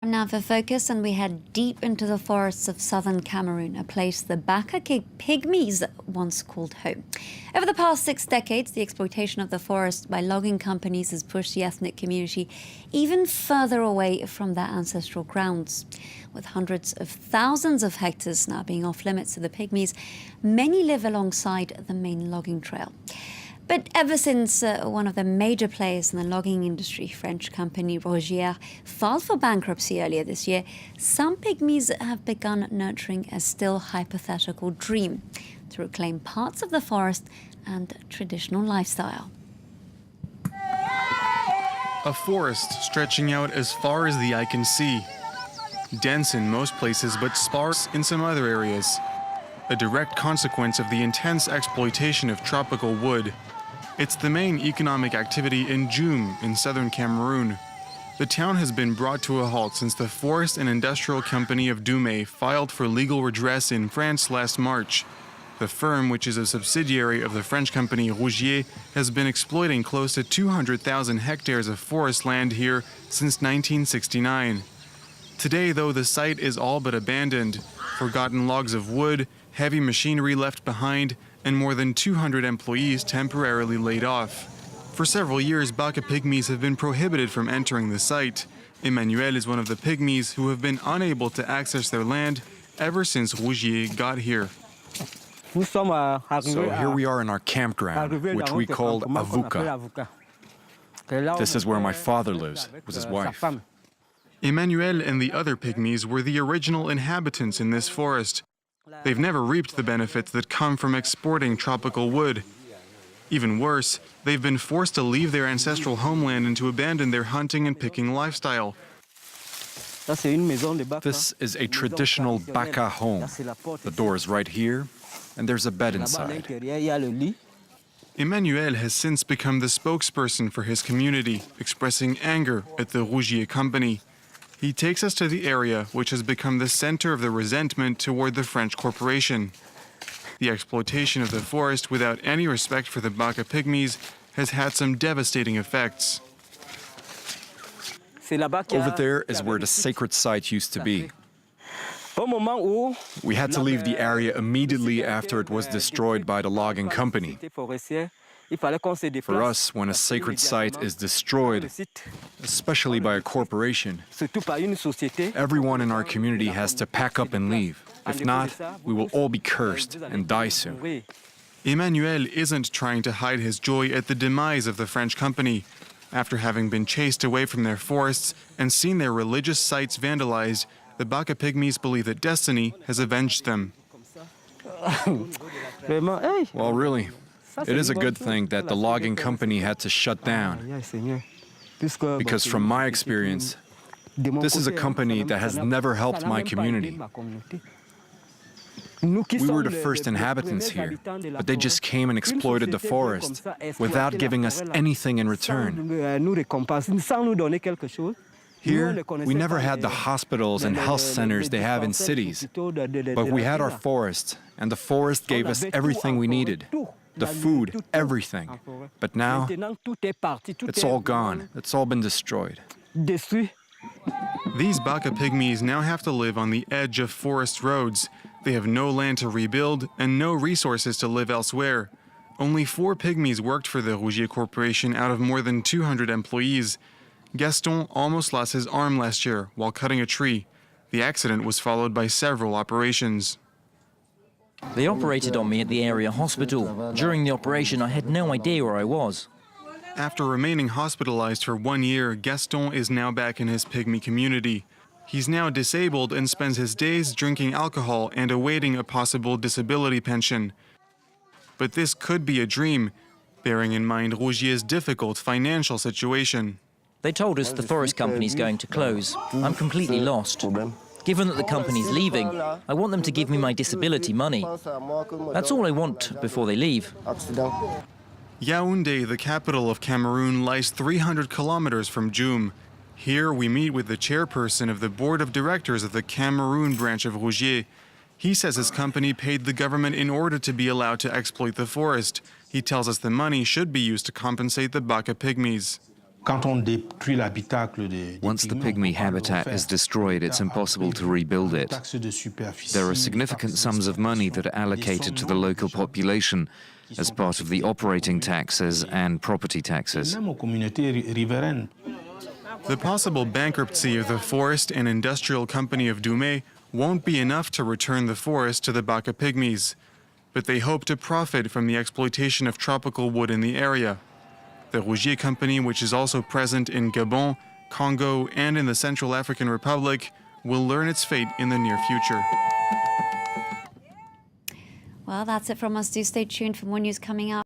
Now for focus, and we head deep into the forests of southern Cameroon, a place the Baka Pygmies once called home. Over the past 6 decades, the exploitation of the forest by logging companies has pushed the ethnic community even further away from their ancestral grounds. With hundreds of thousands of hectares now being off limits to the Pygmies, many live alongside the main logging trail. But ever since one of the major players in the logging industry, French company Rougier, filed for bankruptcy earlier this year, some Pygmies have begun nurturing a still hypothetical dream to reclaim parts of the forest and traditional lifestyle. A forest stretching out as far as the eye can see. Dense in most places, but sparse in some other areas. A direct consequence of the intense exploitation of tropical wood. It's the main economic activity in Joum in southern Cameroon. The town has been brought to a halt since the Forest and Industrial Company of Doume filed for legal redress in France last March. The firm, which is a subsidiary of the French company Rougier, has been exploiting close to 200,000 hectares of forest land here since 1969. Today, though, the site is all but abandoned. Forgotten logs of wood, heavy machinery left behind, and more than 200 employees temporarily laid off. For several years, Baka Pygmies have been prohibited from entering the site. Emmanuel is one of the Pygmies who have been unable to access their land ever since Rougier got here. So here we are in our campground, which we called Avuka. This is where my father lives, with his wife. Emmanuel and the other Pygmies were the original inhabitants in this forest. They've never reaped the benefits that come from exporting tropical wood. Even worse, they've been forced to leave their ancestral homeland and to abandon their hunting and picking lifestyle. This is a traditional Baka home. The door is right here, and there's a bed inside. Emmanuel has since become the spokesperson for his community, expressing anger at the Rougier company. He takes us to the area which has become the center of the resentment toward the French corporation. The exploitation of the forest without any respect for the Baka Pygmies has had some devastating effects. Over there is where the sacred site used to be. We had to leave the area immediately after it was destroyed by the logging company. For us, when a sacred site is destroyed, especially by a corporation, everyone in our community has to pack up and leave. If not, we will all be cursed and die soon. Emmanuel isn't trying to hide his joy at the demise of the French company. After having been chased away from their forests and seen their religious sites vandalized, the Baka Pygmies believe that destiny has avenged them. Well, really, it is a good thing that the logging company had to shut down. Because from my experience, this is a company that has never helped my community. We were the first inhabitants here, but they just came and exploited the forest without giving us anything in return. Here, we never had the hospitals and health centers they have in cities, but we had our forest, and the forest gave us everything we needed. The food, everything. But now, it's all gone. It's all been destroyed. These Baka Pygmies now have to live on the edge of forest roads. They have no land to rebuild and no resources to live elsewhere. Only 4 Pygmies worked for the Rougier Corporation out of more than 200 employees. Gaston almost lost his arm last year while cutting a tree. The accident was followed by several operations. They operated on me at the area hospital. During the operation, I had no idea where I was. After remaining hospitalized for 1 year, Gaston is now back in his Pygmy community. He's now disabled and spends his days drinking alcohol and awaiting a possible disability pension. But this could be a dream, bearing in mind Rougier's difficult financial situation. They told us the forest company's going to close. I'm completely lost. Given that the company's leaving, I want them to give me my disability money. That's all I want before they leave. Yaoundé, the capital of Cameroon, lies 300 kilometers from Joum. Here we meet with the chairperson of the board of directors of the Cameroon branch of Rougier. He says his company paid the government in order to be allowed to exploit the forest. He tells us the money should be used to compensate the Baka Pygmies. Once the pygmy habitat is destroyed, it's impossible to rebuild it. There are significant sums of money that are allocated to the local population as part of the operating taxes and property taxes. The possible bankruptcy of the forest and industrial company of Dumé won't be enough to return the forest to the Baka Pygmies, but they hope to profit from the exploitation of tropical wood in the area. The Rougier company, which is also present in Gabon, Congo, and in the Central African Republic, will learn its fate in the near future. Well, that's it from us. Do stay tuned for more news coming up.